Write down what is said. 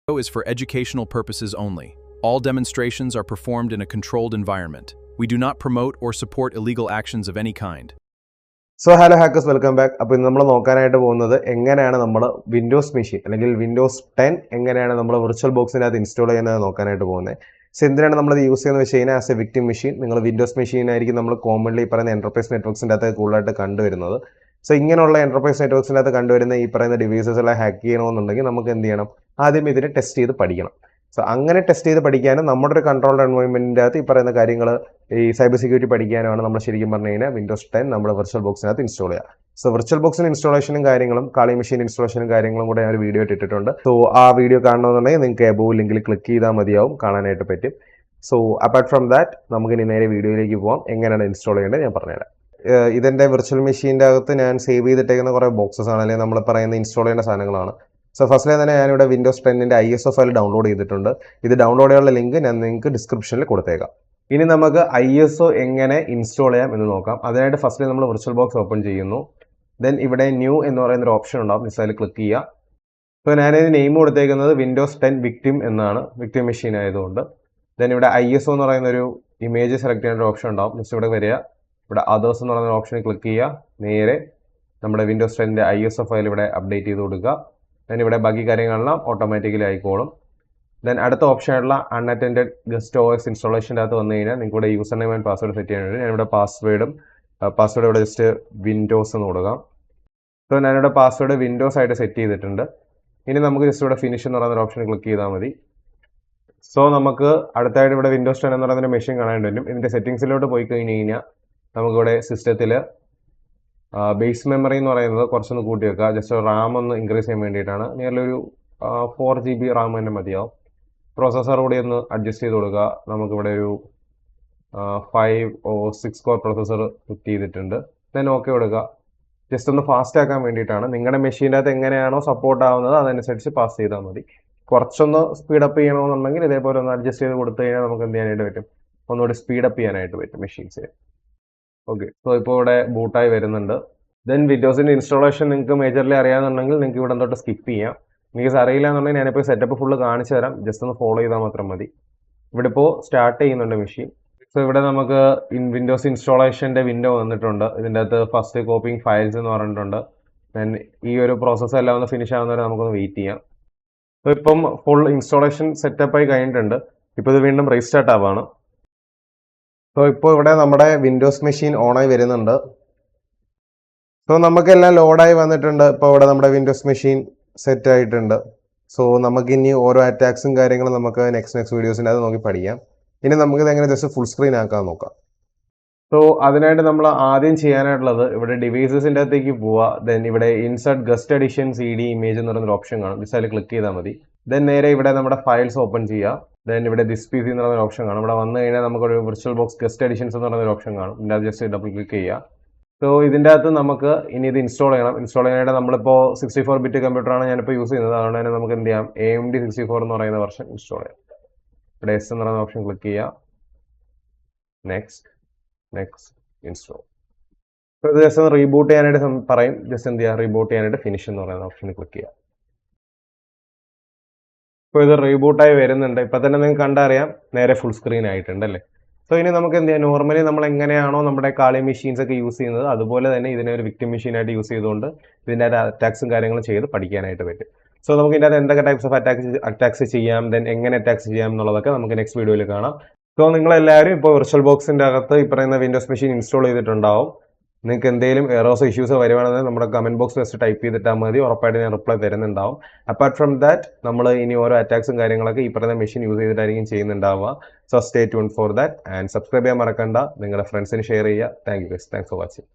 Video is for educational purposes only. All demonstrations are performed in a controlled environment. We do not promote or support illegal actions of any kind. So hello hackers welcome back. അപ്പോൾ ഇന്ന് നമ്മൾ നോക്കാനായിട്ട് പോകുന്നത് എങ്ങനെയാണ് നമ്മൾ Windows machine അല്ലെങ്കിൽ Windows 10 എങ്ങനെയാണ് നമ്മൾ വിർച്വൽ ബോക്സിനകത്ത് ഇൻസ്റ്റാൾ ചെയ്യുന്നത് നോക്കാനായിട്ട് പോകുന്നത്. സോ എന്തിനാണ് നമ്മളത് യൂസ് ചെയ്യുന്നത് വെച്ച് കഴിഞ്ഞാൽ ആസ് എ വിക്ടിം മെഷീൻ നിങ്ങൾ വിൻഡോസ് മെഷീനായിരിക്കും നമ്മൾ കോമൺലി പറയുന്ന എൻ്റർപ്രൈസ് നെറ്റ്വർക്സിൻ്റെ അകത്ത് കൂടുതലായിട്ട് കണ്ടുവരുന്നത്. സോ ഇങ്ങനെയുള്ള എൻ്റർപ്രൈസ് നെറ്റ്വർക്സിൻ്റെ അകത്ത് കണ്ടുവരുന്ന ഈ പറയുന്ന ഡിവൈസസ് എല്ലാം ഹാക്ക് ചെയ്യണമെന്നുണ്ടെങ്കിൽ നമുക്ക് എന്ത് ചെയ്യണം, ആദ്യം ഇതിനെ ടെസ്റ്റ് ചെയ്ത് പഠിക്കണം. സോ അങ്ങനെ ടെസ്റ്റ് ചെയ്ത് പഠിക്കാനും നമ്മുടെ ഒരു കൺട്രോൾഡ് എൻവയോൺമെൻറ്റിൻ്റെ അകത്ത് ഈ പറയുന്ന കാര്യങ്ങൾ ഈ സൈബർ സെക്യൂരിറ്റി പഠിക്കാനാണ് നമ്മൾ ശരിക്കും പറഞ്ഞു കഴിഞ്ഞാൽ വിൻഡോസ് 10 നമ്മുടെ വിർച്വൽ ബോക്സിനകത്ത് ഇൻസ്റ്റാൾ ചെയ്യുക. സോ വിർച്വൽ ബോക്സിന് ഇൻസ്റ്റാളേഷനും കാര്യങ്ങളും കാളി മെഷീൻ ഇൻസ്റ്റാളേഷനും കാര്യങ്ങളും കൂടെ ഞാൻ ഒരു വീഡിയോ ഇട്ടിട്ടുണ്ട്. സോ ആ വീഡിയോ കാണണമെന്നുണ്ടെങ്കിൽ നിങ്ങൾക്ക് എബോവ് ലിങ്കിൽ ക്ലിക്ക് ചെയ്താൽ മതിയാവും, കാണാനായിട്ട് പറ്റും. സോ അപ്പാർട്ട് ഫ്രം ദാറ്റ് നമുക്ക് ഇനി നേരെ വീഡിയോയിലേക്ക് പോകാം. എങ്ങനെയാണ് ഇൻസ്റ്റാൾ ചെയ്യേണ്ടത് ഞാൻ പറഞ്ഞുതരാം. ഇതിൻ്റെ വിർച്വൽ മെഷീൻ്റെ അകത്ത് ഞാൻ സേവ് ചെയ്തിട്ടേക്കുന്ന കുറേ ബോക്സസ് ആണ്, അല്ലെങ്കിൽ നമ്മൾ പറയുന്ന ഇൻസ്റ്റാൾ ചെയ്യേണ്ട സാധനങ്ങളാണ്. സോ ഫസ്റ്റിലെ തന്നെ ഞാനിവിടെ വിൻഡോസ് 10ൻ്റെ ISO ഫയൽ ഡൗൺലോഡ് ചെയ്തിട്ടുണ്ട്. ഇത് ഡൗൺലോഡ് ചെയ്യാനുള്ള ലിങ്ക് ഞാൻ നിങ്ങൾക്ക് ഡിസ്ക്രിപ്ഷനിൽ കൊടുത്തേക്കാം. ഇനി നമുക്ക് ISO എങ്ങനെ ഇൻസ്റ്റാൾ ചെയ്യാം എന്ന് നോക്കാം. അതിനായിട്ട് ഫസ്റ്റിൽ നമ്മൾ വിർച്വൽ ബോക്സ് ഓപ്പൺ ചെയ്യുന്നു. ദെൻ ഇവിടെ ന്യൂ എന്ന് പറയുന്നൊരു ഓപ്ഷൻ ഉണ്ടാവും, മിസൈൽ ക്ലിക്ക് ചെയ്യുക. സോ ഞാനിത് നെയിം കൊടുത്തേക്കുന്നത് വിൻഡോസ് 10 വിക്ടിം എന്നാണ്, വിക്ടിം മെഷീൻ ആയതുകൊണ്ട്. ദെൻ ഇവിടെ ISO എന്ന് പറയുന്നൊരു ഇമേജ് സെലക്ട് ചെയ്യേണ്ട ഒരു ഓപ്ഷൻ ഉണ്ടാവും. ജസ്റ്റ് ഇവിടെ വരിക, ഇവിടെ അതേഴ്സ് എന്ന് പറയുന്ന ഓപ്ഷനിൽ ക്ലിക്ക് ചെയ്യുക. നേരെ നമ്മുടെ വിൻഡോസ് 10ൻ്റെ ISO ഫയൽ ഇവിടെ അപ്ഡേറ്റ് ചെയ്ത് കൊടുക്കുക. ദെൻ ഇവിടെ ബാക്കി കാര്യങ്ങളെല്ലാം ഓട്ടോമാറ്റിക്കലി ആയിക്കോളും. ദെൻ അടുത്ത ഓപ്ഷൻ ആയിട്ടുള്ള അൺഅറ്റൻഡഡ് ഗസ്റ്റ് OS ഇൻസ്റ്റാളേഷൻ്റെ അകത്ത് വന്നു കഴിഞ്ഞാൽ നിങ്ങൾക്ക് ഇവിടെ user name and password set ചെയ്യാനുണ്ട്. ഞാനിവിടെ പാസ്വേഡ് ഇവിടെ ജസ്റ്റ് വിൻഡോസ് എന്ന് കൊടുക്കാം. സോ ഞാനിവിടെ പാസ്വേഡ് വിൻഡോസ് ആയിട്ട് സെറ്റ് ചെയ്തിട്ടുണ്ട്. ഇനി നമുക്ക് ജസ്റ്റ് ഇവിടെ ഫിനിഷ് എന്ന് പറയുന്ന ഓപ്ഷൻ ക്ലിക്ക് ചെയ്താൽ മതി. സോ നമുക്ക് അടുത്തായിട്ട് ഇവിടെ വിൻഡോസ് 10 എന്ന് പറയുന്ന മെഷീൻ കാണാൻ പറ്റും. ഇതിൻ്റെ സെറ്റിംഗ്സിലോട്ട് പോയി കഴിഞ്ഞ് കഴിഞ്ഞാൽ നമുക്കിവിടെ സിസ്റ്റത്തിൽ ബേസ് മെമ്മറി എന്ന് പറയുന്നത് കുറച്ചൊന്ന് കൂട്ടി വെക്കുക. ജസ്റ്റ് റാം ഒന്ന് ഇൻക്രീസ് ചെയ്യാൻ വേണ്ടിയിട്ടാണ്. നിയർലി ഒരു 4 GB റാം തന്നെ മതിയാവും. പ്രോസസ്സർ കൂടി ഒന്ന് അഡ്ജസ്റ്റ് ചെയ്ത് കൊടുക്കുക. നമുക്കിവിടെ ഒരു 5 or 6 കോർ പ്രോസസ്സർ ഫിറ്റ് ചെയ്തിട്ടുണ്ട്. ദെൻ ഓക്കെ കൊടുക്കുക. ജസ്റ്റ് ഒന്ന് ഫാസ്റ്റ് ആക്കാൻ വേണ്ടിയിട്ടാണ്. നിങ്ങളുടെ മെഷീൻ്റെ അകത്ത് എങ്ങനെയാണോ സപ്പോർട്ട് ആവുന്നത് അതനുസരിച്ച് പാസ് ചെയ്താൽ മതി. കുറച്ചൊന്ന് സ്പീഡപ്പ് ചെയ്യണമെന്നുണ്ടെങ്കിൽ ഇതേപോലെ ഒന്ന് അഡ്ജസ്റ്റ് ചെയ്ത് കൊടുത്തു കഴിഞ്ഞാൽ നമുക്ക് എന്ത് ചെയ്യാനായിട്ട് പറ്റും, ഒന്നുകൂടി സ്പീഡപ്പ് ചെയ്യാനായിട്ട് പറ്റും മെഷീൻസിന്. ഓക്കെ, സോ ഇപ്പോൾ ഇവിടെ ബൂട്ടായി വരുന്നുണ്ട്. ദെൻ വിൻഡോസിൻ്റെ ഇൻസ്റ്റാളേഷൻ നിങ്ങൾക്ക് മേജർലി അറിയാമെന്നുണ്ടെങ്കിൽ നിങ്ങൾക്ക് ഇവിടെ തൊട്ട് സ്കിപ്പ് ചെയ്യാം. നിങ്ങൾക്ക് അറിയില്ല എന്നുണ്ടെങ്കിൽ ഞാനിപ്പോൾ സെറ്റപ്പ് ഫുള്ള് കാണിച്ചു തരാം, ജസ്റ്റ് ഒന്ന് ഫോളോ ചെയ്താൽ മാത്രം മതി. ഇവിടെ ഇപ്പോൾ സ്റ്റാർട്ട് ചെയ്യുന്നുണ്ട് മെഷീൻ. സോ ഇവിടെ നമുക്ക് വിൻഡോസ് ഇൻസ്റ്റാളേഷൻ്റെ വിൻഡോ വന്നിട്ടുണ്ട്. ഇതിൻ്റെ അകത്ത് ഫസ്റ്റ് കോപ്പിംഗ് ഫയൽസ് എന്ന് പറഞ്ഞിട്ടുണ്ട്. ദെൻ ഈ ഒരു പ്രോസസ്സ് എല്ലാം ഒന്ന് ഫിനിഷ് ആവുന്നവരെ നമുക്കൊന്ന് വെയിറ്റ് ചെയ്യാം. സോ ഇപ്പം ഫുൾ ഇൻസ്റ്റാളേഷൻ സെറ്റപ്പായി കഴിഞ്ഞിട്ടുണ്ട്. ഇപ്പോൾ ഇത് വീണ്ടും റീസ്റ്റാർട്ട് ആവാണ്. സോ ഇപ്പോൾ ഇവിടെ നമ്മുടെ വിൻഡോസ് മെഷീൻ ഓണായി വരുന്നുണ്ട്. സോ നമുക്കെല്ലാം ലോഡായി വന്നിട്ടുണ്ട്. ഇപ്പോൾ ഇവിടെ നമ്മുടെ വിൻഡോസ് മെഷീൻ സെറ്റ് ആയിട്ടുണ്ട്. സോ നമുക്കിനി ഓരോ അറ്റാക്സും കാര്യങ്ങളും നമുക്ക് നെക്സ്റ്റ് വീഡിയോസിൻ്റെ അത് നോക്കി പഠിക്കാം. ഇനി നമുക്കിത് എങ്ങനെ ജസ്റ്റ് ഫുൾ സ്ക്രീൻ ആക്കാൻ നോക്കാം. സോ അതിനായിട്ട് നമ്മൾ ആദ്യം ചെയ്യാനായിട്ടുള്ളത് ഇവിടെ ഡിവൈസസിൻ്റെ അകത്തേക്ക് പോവുക. ദെൻ ഇവിടെ insert guest edition CD image എന്ന് പറയുന്നൊരു ഓപ്ഷൻ കാണും. മിസൈൽ ക്ലിക്ക് ചെയ്താൽ മതി. ദെൻ നേരെ ഇവിടെ നമ്മുടെ ഫയൽസ് ഓപ്പൺ ചെയ്യുക. ദെൻ ഇവിടെ ദിസ് PC എന്ന് പറയുന്ന ഓപ്ഷൻ കാണും. ഇവിടെ വന്നു കഴിഞ്ഞാൽ നമുക്കൊരു വിർച്വൽ ബോക്സ് ഗസ്റ്റ് എഡിഷൻസ് എന്ന് പറയുന്ന ഓപ്ഷൻ കാണും. ഇതിൻ്റെ അത് ജസ്റ്റ് ഡബിൾ ക്ലിക്ക് ചെയ്യുക. സോ ഇതിൻ്റെ അകത്ത് നമുക്ക് ഇനി ഇത് ഇൻസ്റ്റാൾ ചെയ്യണം. ഇൻസ്റ്റാൾ ചെയ്യാനായിട്ട് നമ്മളിപ്പോൾ 64 ബിറ്റ് കമ്പ്യൂട്ടറാണ് ഞാനിപ്പോൾ യൂസ് ചെയ്യുന്നത്. അതുകൊണ്ട് തന്നെ നമുക്ക് എന്ത് ചെയ്യാം, AMD 64 എന്ന് പറയുന്ന വെർഷൻ ഇൻസ്റ്റാൾ ചെയ്യാം. ഇവിടെ S എന്ന് പറയുന്ന ഓപ്ഷൻ ക്ലിക്ക് ചെയ്യുക. Next install. സോ ഇത് ജസ്റ്റ് ഒന്ന് റീബൂട്ട് ചെയ്യാനായിട്ട് പറയും. ജസ്റ്റ് എന്ത് ചെയ്യുക, റീബൂട്ട് ചെയ്യാനായിട്ട് ഫിനിഷ് എന്ന് പറയുന്ന ഓപ്ഷനിൽ ക്ലിക്ക് ചെയ്യുക. ഇപ്പോൾ ഇത് റീബൂട്ടായി വരുന്നുണ്ട്. ഇപ്പം തന്നെ നിങ്ങൾക്ക് കണ്ടറിയാം നേരെ ഫുൾ സ്ക്രീൻ ആയിട്ടുണ്ട് അല്ലേ. സോ ഇനി നമുക്ക് എന്ത് ചെയ്യാം, നോർമലി നമ്മൾ എങ്ങനെയാണോ നമ്മുടെ കാളി മെഷീൻസ് ഒക്കെ യൂസ് ചെയ്യുന്നത് അതുപോലെ തന്നെ ഇതിനെ ഒരു വിക്ടിം മെഷീനായിട്ട് യൂസ് ചെയ്തുകൊണ്ട് ഇതിൻ്റെ അറ്റാക്സും കാര്യങ്ങളും ചെയ്ത് പഠിക്കാനായിട്ട് പറ്റും. സോ നമുക്ക് ഇതിൻ്റെ എന്തൊക്കെ ടൈപ്സ് ഓഫ് അറ്റാക്സ് ചെയ്യാം, ദെൻ എങ്ങനെ അറ്റാക്സ് ചെയ്യാം എന്നുള്ളതൊക്കെ നമുക്ക് നെക്സ്റ്റ് വീഡിയോയിൽ കാണാം. സോ നിങ്ങളെല്ലാവരും ഇപ്പോൾ വിർച്വൽ ബോക്സിൻ്റെ അകത്ത് ഈ പറയുന്ന വിൻഡോസ് മെഷീൻ ഇൻസ്റ്റാൾ ചെയ്തിട്ടുണ്ടാവും. നിങ്ങൾക്ക് എന്തെങ്കിലും എറോസോ ഇഷ്യൂസോ വരുവാണെങ്കിൽ നമ്മുടെ കമൻറ്റ് ബോക്സ് ജസ്റ്റ് ടൈപ്പ് ചെയ്തിട്ടാൽ മതി, ഉറപ്പായിട്ട് ഞാൻ റിപ്ലൈ തരുന്നുണ്ടാവും. അപ്പാർട്ട് ഫ്രം ദാറ്റ് നമ്മൾ ഇനി ഓരോ അറ്റാക്സും കാര്യങ്ങളൊക്കെ ഈ പറയുന്ന മെഷീൻ യൂസ് ചെയ്തിട്ടായിരിക്കും ചെയ്യുന്നുണ്ടാവുക. So stay tune for that and subscribe ചെയ്യാൻ മറക്കണ്ട. നിങ്ങളുടെ ഫ്രണ്ട്സിന് ഷെയർ ചെയ്യുക. Thanks for watching.